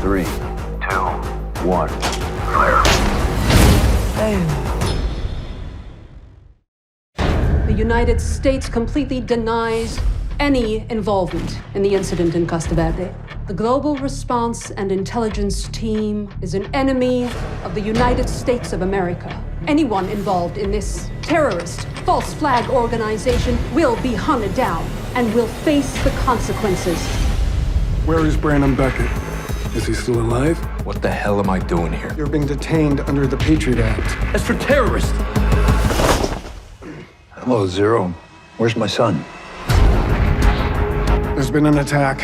3, 2, 1, fire. The United States completely denies any involvement in the incident in Costa Verde. The Global Response and Intelligence Team is an enemy of the United States of America. Anyone involved in this terrorist, false flag organization will be hunted down and will face the consequences. Where is Brandon Beckett? Is he still alive? What the hell am I doing here? You're being detained under the Patriot Act. That's for terrorists! Hello, Zero. Where's my son? There's been an attack.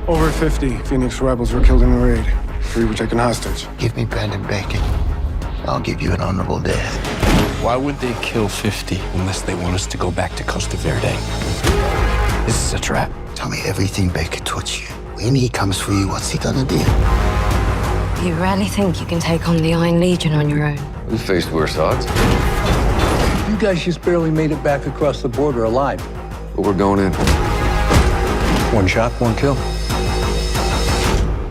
Over 50 Phoenix rebels were killed in the raid. 3 were taken hostage. Give me Brandon Beckett. I'll give you an honorable death. Why would they kill 50 unless they want us to go back to Costa Verde? This is a trap. Tell me everything Beckett taught you. When he comes for you, what's he gonna do? You really think you can take on the Iron Legion on your own? We faced worse odds, You guys just barely made it back across the border alive. but we're going in. 1 shot, 1 kill.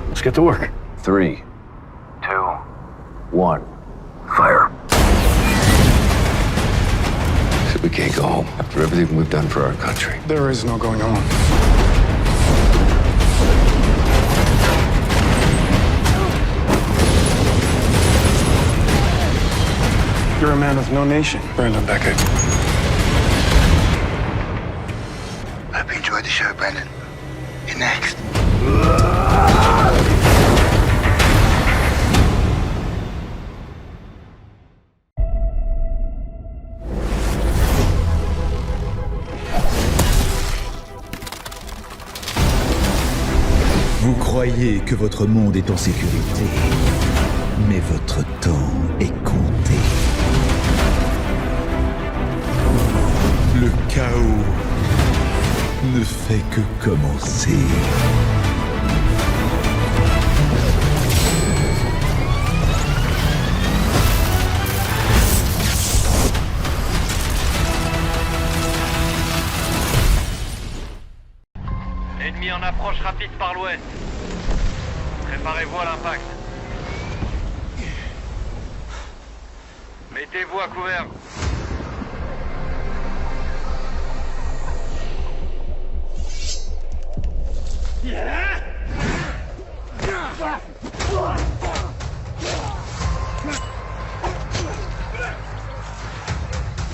Let's get to work. 3, 2, 1, fire. So we can't go home after everything we've done for our country. There is no going home. You're a man of no nation, Brandon Beckett. Hope you enjoyed the show, Brandon. You're next. Vous croyez que votre monde est en sécurité, mais votre temps est compté. Le chaos ne fait que commencer. Ennemi en approche rapide par l'ouest. Préparez-vous à l'impact. Mettez-vous à couvert.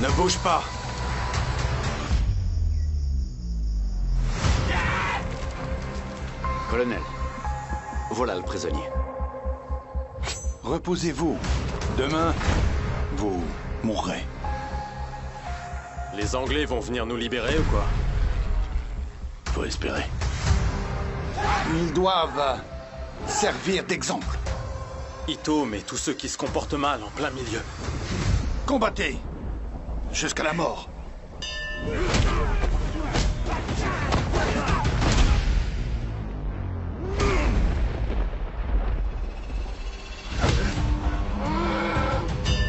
Ne bouge pas. Colonel, voilà le prisonnier. Reposez-vous. Demain, vous mourrez. Les Anglais vont venir nous libérer ou quoi? Faut espérer. Ils doivent servir d'exemple. Ito met tous ceux qui se comportent mal en plein milieu. Combattez jusqu'à la mort.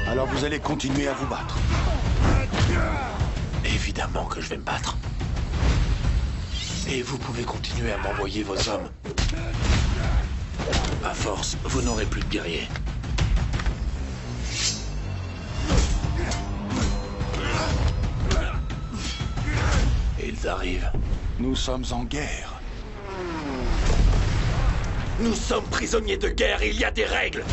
Alors vous allez continuer à vous battre. Évidemment que je vais me battre. Et vous pouvez continuer à m'envoyer vos hommes. À force, vous n'aurez plus de guerriers. Ils arrivent. Nous sommes en guerre. Nous sommes prisonniers de guerre, il y a des règles.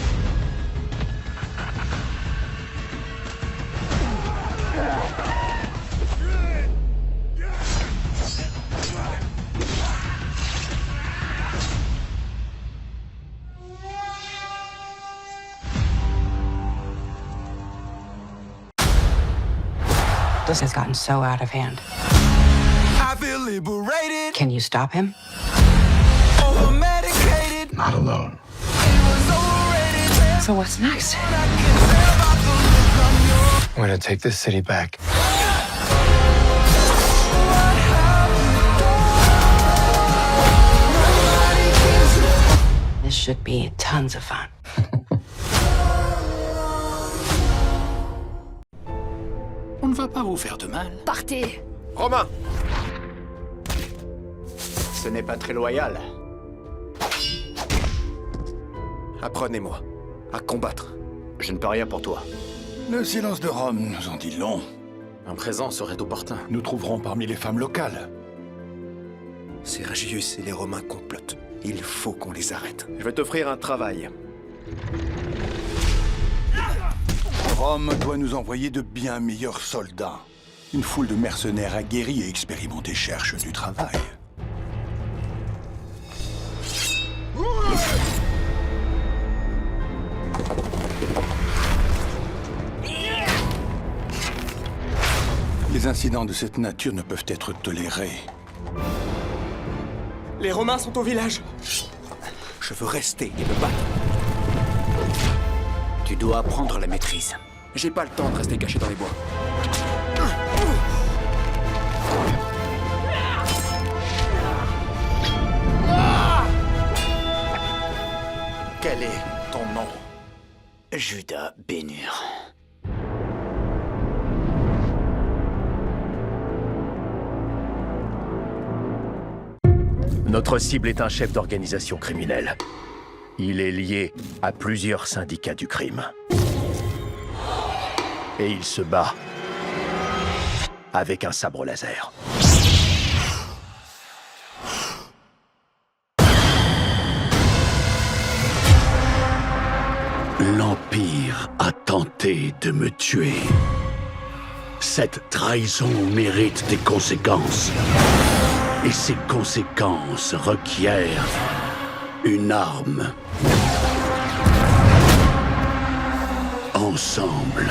This has gotten so out of hand. I feel liberated. Can you stop him? Over-medicated. Not alone. So what's next? I'm gonna take this city back. This should be tons of fun. On ne va pas vous faire de mal. Partez! Romain! Ce n'est pas très loyal. Apprenez-moi à combattre. Je ne peux rien pour toi. Le silence de Rome nous en dit long. Un présent serait opportun. Nous trouverons parmi les femmes locales. Sergius et les Romains complotent. Il faut qu'on les arrête. Je vais t'offrir un travail. Rome doit nous envoyer de bien meilleurs soldats. Une foule de mercenaires aguerris et expérimentés cherche du travail. Les incidents de cette nature ne peuvent être tolérés. Les Romains sont au village. Je veux rester et me battre. Tu dois apprendre la maîtrise. J'ai pas le temps de rester caché dans les bois. Quel est ton nom? Judas Bénur. Notre cible est un chef d'organisation criminelle. Il est lié à plusieurs syndicats du crime. Et il se bat avec un sabre laser. L'Empire a tenté de me tuer. Cette trahison mérite des conséquences. Et ces conséquences requièrent une arme. Ensemble,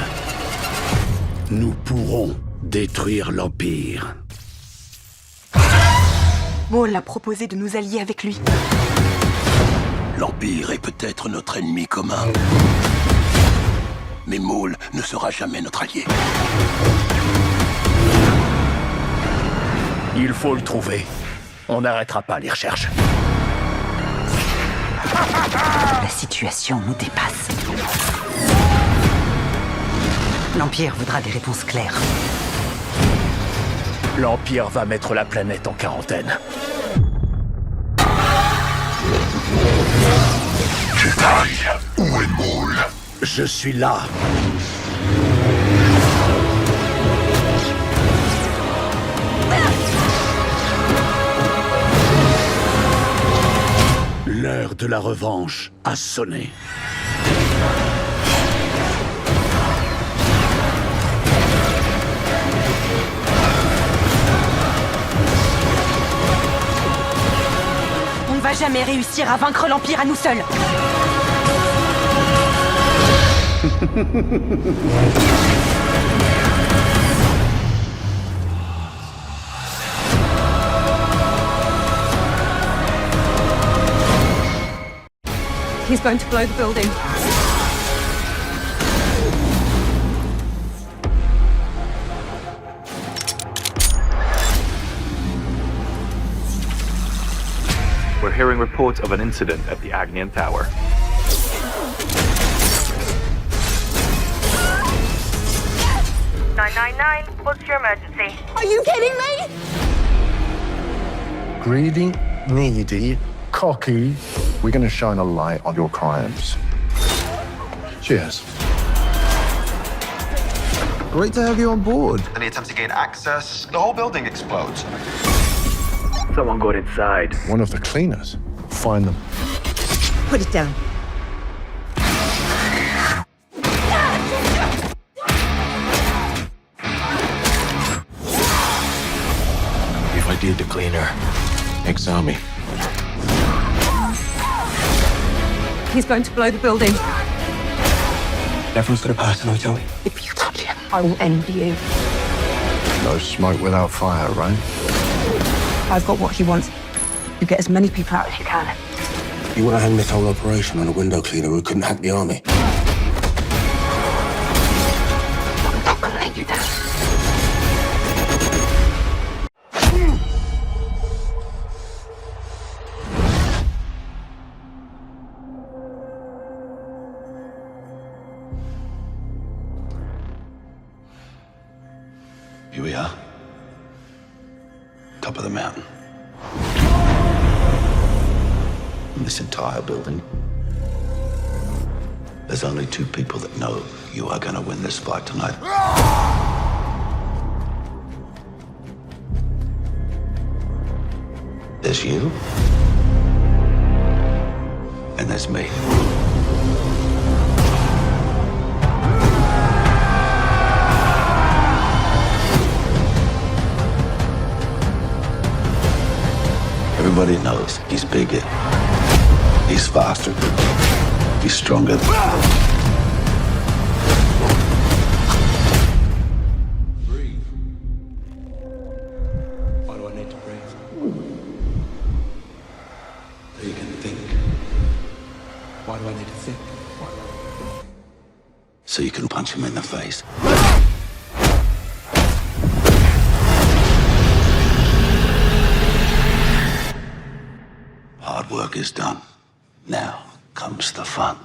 nous pourrons détruire l'Empire. Maul a proposé de nous allier avec lui. L'Empire est peut-être notre ennemi commun. Mais Maul ne sera jamais notre allié. Il faut le trouver. On n'arrêtera pas les recherches. La situation nous dépasse. L'Empire voudra des réponses claires. L'Empire va mettre la planète en quarantaine. Jedi, où est Maul? Je suis là. L'heure de la revanche a sonné. On ne va jamais réussir à vaincre l'Empire à nous seuls. He's going to blow the building. We're hearing reports of an incident at the Agnian Tower. What's your emergency? Are you kidding me? Greedy, needy, cocky. We're going to shine a light on your crimes. Cheers. Great to have you on board. Any attempt to gain access, the whole building explodes. Someone got inside. One of the cleaners. Find them. Put it down. If I did the cleaner, exile me. He's going to blow the building. Everyone's got a personal, Joey. If you touch him, I will end you. No smoke without fire, right? I've got what he wants. You get as many people out as you can. You want to hang this whole operation on a window cleaner who couldn't hack the army? I'm not gonna let you down. Here we are. Top of the mountain. And this entire building There's only two people that know you are gonna win this fight tonight. There's you, and there's me. Everybody knows he's bigger, he's faster, he's stronger. Breathe. Why do I need to breathe? So you can think. Why do I need to think? So you can punch him in the face. Hard work is done. Now comes the fun.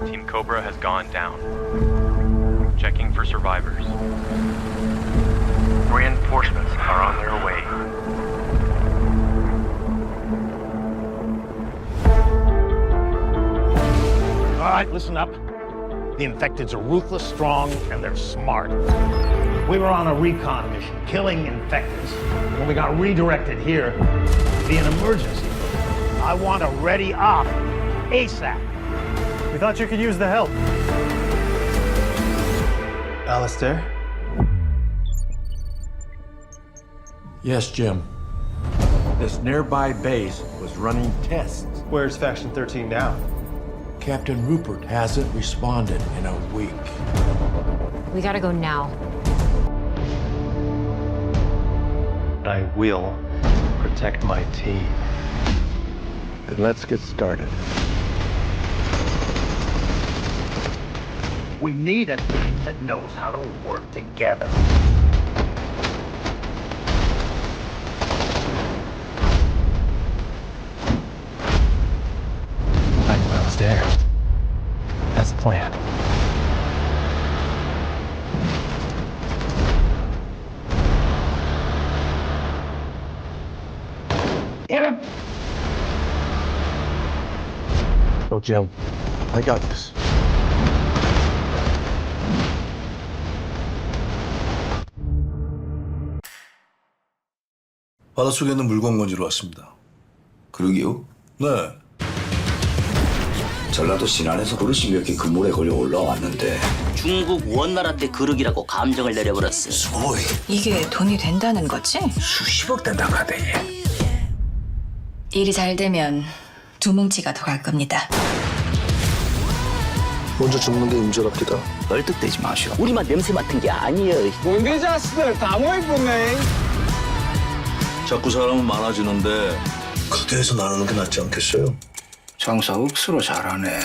Team Cobra has gone down. Checking for survivors. Reinforcements are on their way. All right, listen up. The Infecteds are ruthless, strong, and they're smart. We were on a recon mission, killing Infecteds. When we got redirected here, it'd be an emergency. I want a ready op ASAP. We thought you could use the help. Alistair? Yes, Jim. This nearby base was running tests. Where's Faction 13 now? Captain Rupert hasn't responded in a week. We gotta go now. I will protect my team. Then let's get started. We need a team that knows how to work together. I knew I was there. That's the plan. Hit him! Oh, Jim, I got this. 바닷속에 있는 물건 건지러 왔습니다. 그러게요. 네. 전라도 신안에서 그릇이 몇 개 그물에 걸려 올라왔는데 중국 원나라 때 그릇이라고 감정을 내려버렸어. 수고이. 이게 돈이 된다는 거지? 수십억 된다고 하대. 일이 잘 되면 두 뭉치가 더 갈 겁니다. 먼저 죽는 게 임절합니다. 널뜩대지 마시오. 우리만 냄새 맡은 게 아니에요. 뭔데 자식들 다 모이겠네. 자꾸 사람은 많아지는데 그대에서 나누는 게 낫지 않겠어요? 장사 억수로 잘하네.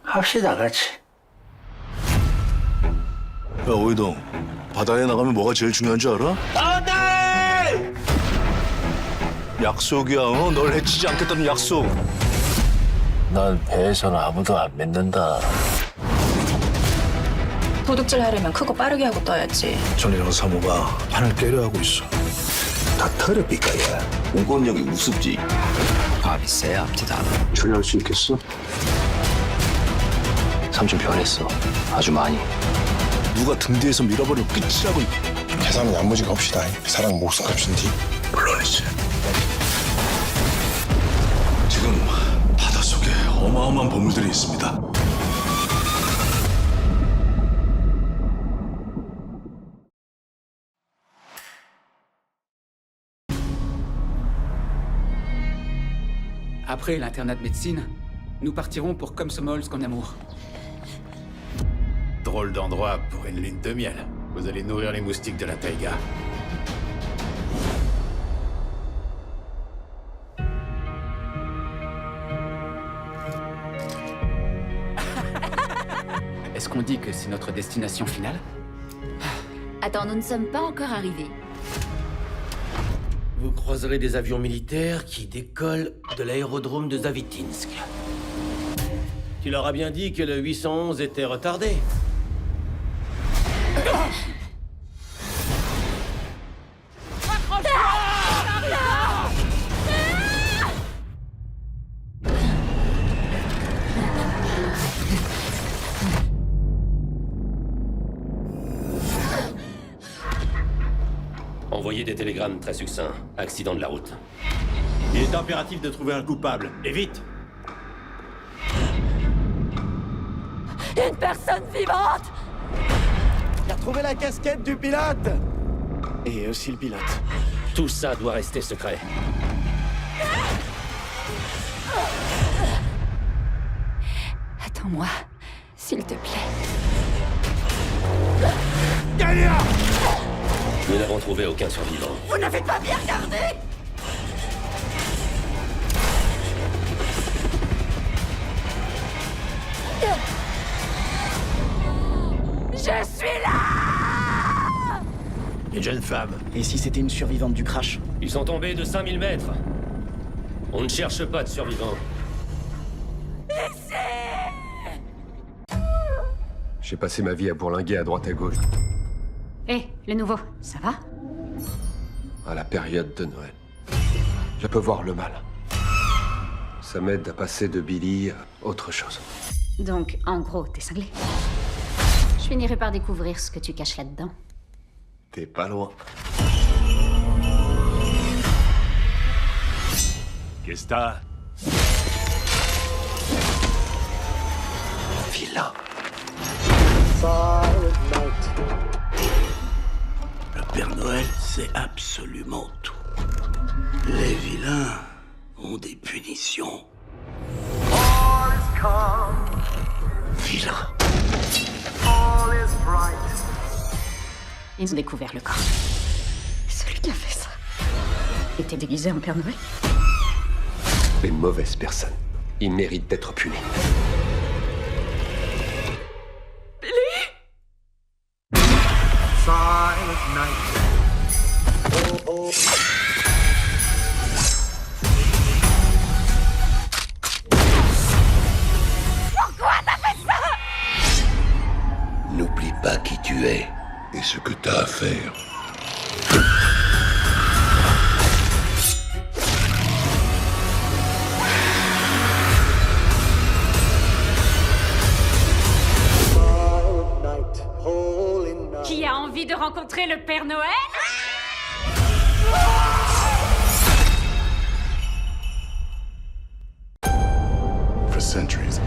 합시다 같이. 야, 오이동. 바다에 나가면 뭐가 제일 중요한 줄 알아? 안돼! 약속이야, 어? 널 해치지 않겠다는 약속. 난 배에서는 아무도 안 믿는다. 도둑질 하려면 크고 빠르게 하고 떠야지. 전이랑 사모가 판을 깨려 하고 있어. 다 털어삐까야. 공권력이 우습지. 밥이 세야 합니다. 처리할 수 있겠어? 삼촌 변했어. 아주 많이. 누가 등 뒤에서 밀어버리면 끝이라고. 계산은 야무지게 합시다. 사랑 목숨값인지. 물론이지. 지금 바닷속에 어마어마한 보물들이 있습니다. Après l'internat de médecine, nous partirons pour Komsomolsk en amour. Drôle d'endroit pour une lune de miel. Vous allez nourrir les moustiques de la taïga. Est-ce qu'on dit que c'est notre destination finale? Attends, nous ne sommes pas encore arrivés. Vous croiserez des avions militaires qui décollent de l'aérodrome de Zavitinsk. Tu leur as bien dit que le 811 était retardé. Envoyez des télégrammes très succincts. Accident de la route. Il est impératif de trouver un coupable. Et vite! Une personne vivante! Il a trouvé la casquette du pilote! Et aussi le pilote. Tout ça doit rester secret. Attends-moi, s'il te plaît. Galia! Nous n'avons trouvé aucun survivant. Vous n'avez pas bien regardé! Je suis là! Une jeune femme. Et si c'était une survivante du crash? Ils sont tombés de 5000 mètres. On ne cherche pas de survivants. J'ai passé ma vie à bourlinguer à droite à gauche. Hé, le nouveau, ça va? À la période de Noël. Je peux voir le mal. Ça m'aide à passer de Billy à autre chose. Donc, en gros, t'es cinglé. Je finirai par découvrir ce que tu caches là-dedans. T'es pas loin. Qu'est-ce que t'as? Vilain. Le Père Noël sait absolument tout. Les vilains ont des punitions. Vilain. Ils ont découvert le corps. Celui qui a fait ça était déguisé en Père Noël. Les mauvaises personnes, ils méritent d'être punis. Silent night. Oh, oh. Pourquoi t'as fait ça? N'oublie pas qui tu es et ce que t'as à faire. Qui a envie de rencontrer le Père Noël? For centuries,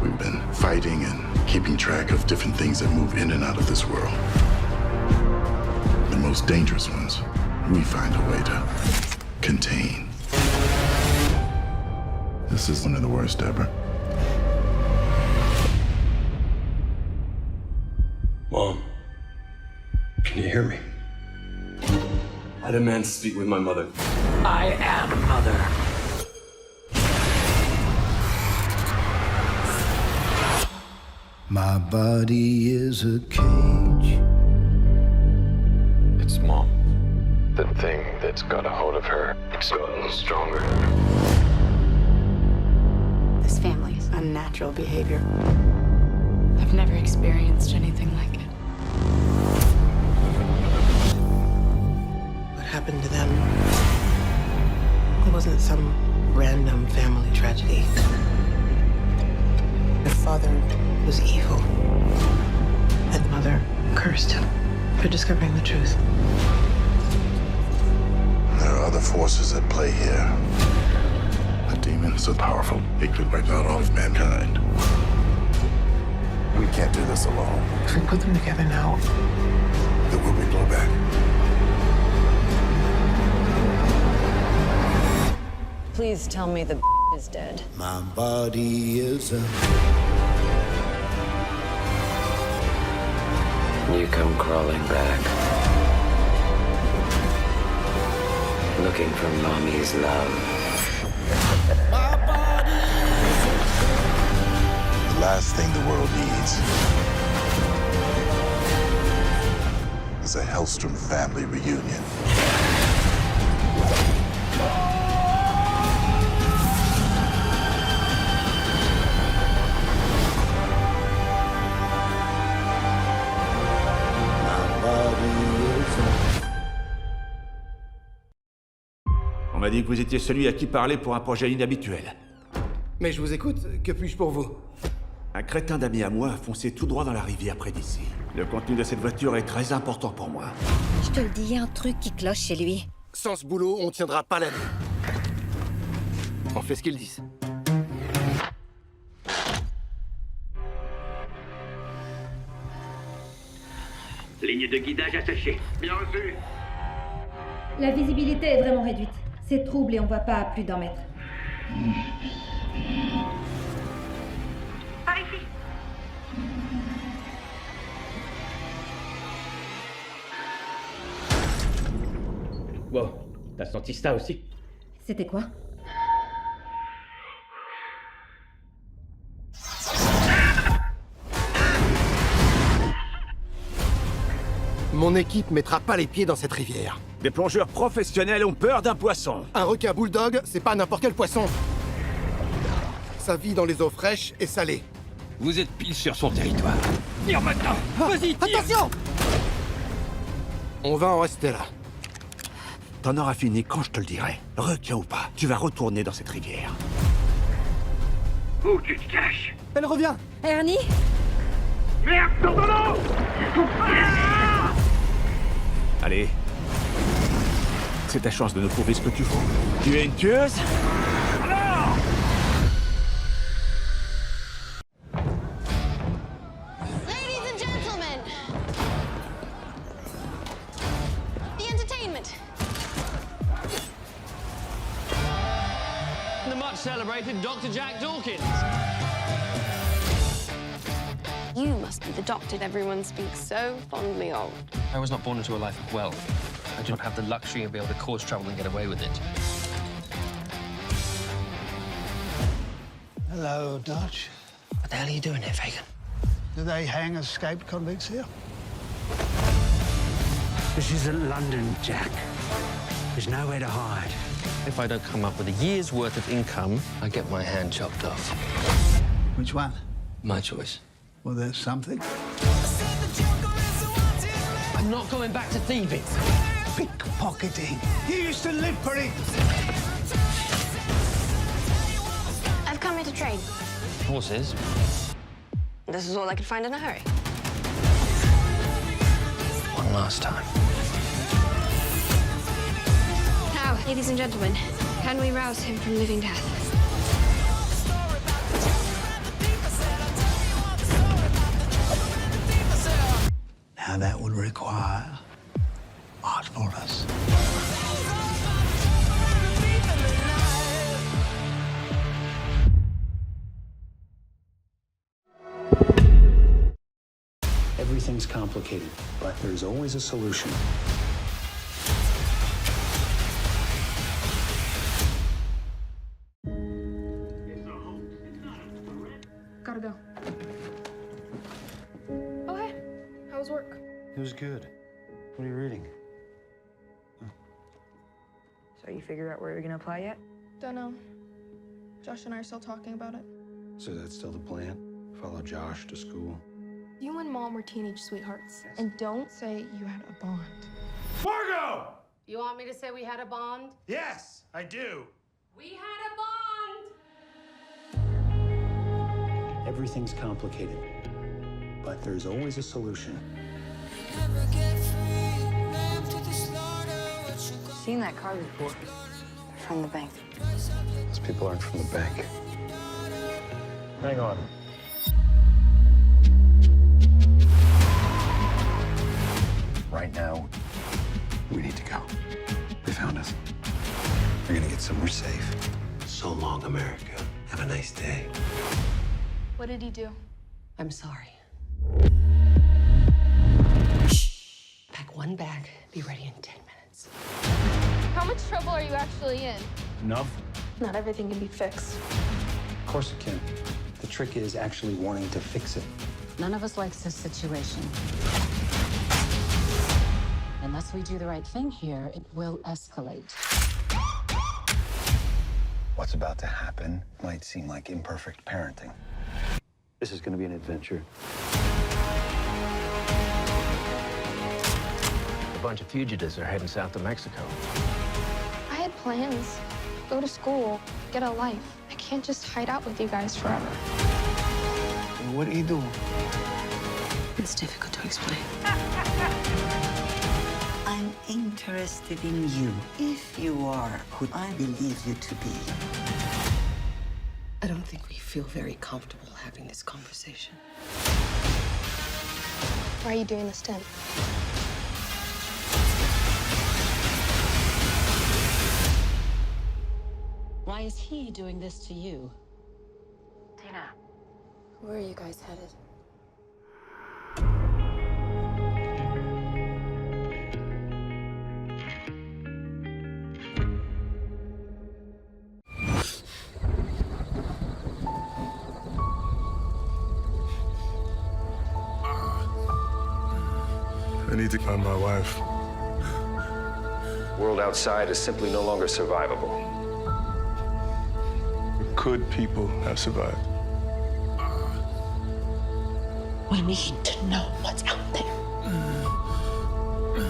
we've been fighting and keeping track of different things that move in and out of this world. The most dangerous ones, we find a way to contain. This is one of the worst ever. Mom, can you hear me? I demand to speak with my mother. I am mother. My body is a cage. It's Mom. The thing that's got a hold of her, it's gotten stronger. This family is unnatural behavior. I've never experienced anything like it. What happened to them? It wasn't some random family tragedy. Their father was evil, and mother cursed him for discovering the truth. There are other forces at play here. A demon so powerful, it could wipe out all of mankind. We can't do this alone. If we put them together now, there will be blowback. Please tell me the is dead. My body is a... You come crawling back. Looking for Mommy's love. The last thing the world needs is a Hellstrom family reunion. On m'a dit que vous étiez celui à qui parler pour un projet inhabituel. Mais je vous écoute, que puis-je pour vous? Un crétin d'ami à moi a foncé tout droit dans la rivière près d'ici. Le contenu de cette voiture est très important pour moi. Je te le dis, il y a un truc qui cloche chez lui. Sans ce boulot, on tiendra pas l'année. On fait ce qu'ils disent. Ligne de guidage attachée. Bien reçu. La visibilité est vraiment réduite. C'est trouble et on voit pas à plus d'un mètre. Par ici. Wow, t'as senti ça aussi? C'était quoi? Mon équipe mettra pas les pieds dans cette rivière. Des plongeurs professionnels ont peur d'un poisson. Un requin bulldog, c'est pas n'importe quel poisson. Ça vit dans les eaux fraîches et salées. Vous êtes pile sur son territoire. Tire maintenant. Vas-y, tire. Attention! On va en rester là. T'en auras fini quand je te le dirai. Requin ou pas, tu vas retourner dans cette rivière. Où tu te caches? Elle revient! Ernie? Merde, dans l'eau! Allez. C'est ta chance de nous prouver ce que tu vaux. Tu es une tueuse? Alors! Ladies and gentlemen, the entertainment. The much celebrated Dr. Jack Dawkins. You must be the doctor everyone speaks so fondly of. I was not born into a life of wealth. I do not have the luxury of being able to cause trouble and get away with it. Hello, Dutch. What the hell are you doing here, Fagin? Do they hang escaped convicts here? This isn't London, Jack. There's nowhere to hide. If I don't come up with a year's worth of income, I get my hand chopped off. Which one? My choice. Well, there's something. I'm not going back to thieving. Pickpocketing. You used to live for it. I've come here to trade. Horses? This is all I could find in a hurry. One last time. Now, ladies and gentlemen, can we rouse him from living death? Now that would require artfulness. Everything's complicated, but there's always a solution. Gotta go. Oh, hey. How was work? It was good. What are you reading? So you figured out where you're gonna apply yet? Don't know. Josh and I are still talking about it. So that's still the plan? Follow Josh to school? You and Mom were teenage sweethearts. And don't say you had a bond. Margot! You want me to say we had a bond? Yes, I do. We had a bond! Everything's complicated, but there's always a solution. Seen that car before. From the bank. These people aren't from the bank. Hang on. Right now, we need to go. They found us. We're gonna get somewhere safe. So long, America. Have a nice day. What did he do? I'm sorry. Pack one bag, be ready in 10 minutes. How much trouble are you actually in? Enough? Not everything can be fixed. Of course it can. The trick is actually wanting to fix it. None of us likes this situation. Unless we do the right thing here, it will escalate. What's about to happen might seem like imperfect parenting. This is going to be an adventure. A bunch of fugitives are heading south to Mexico. I had plans. Go to school, get a life. I can't just hide out with you guys forever. What are you doing? It's difficult to explain. I'm interested in you, if you are who I believe you to be. I don't think we feel very comfortable having this conversation. Why are you doing this, Tim? Why is he doing this to you? Tina. Where are you guys headed? I need to find my wife. The world outside is simply no longer survivable. Could people have survived? We need to know what's out there.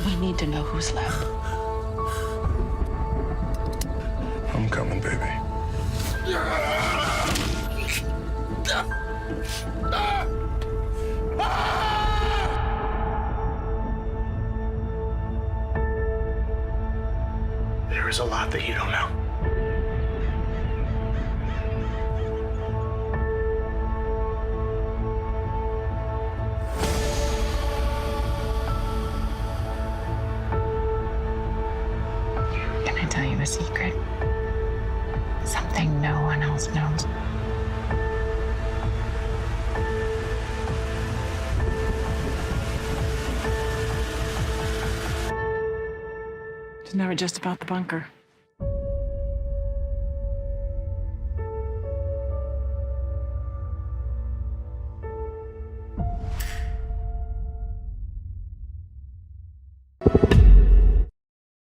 We need to know who's left. I'm coming, baby. There is a lot that you don't know. Can I tell you a secret? Something no one else knows. It's never just about the bunker. You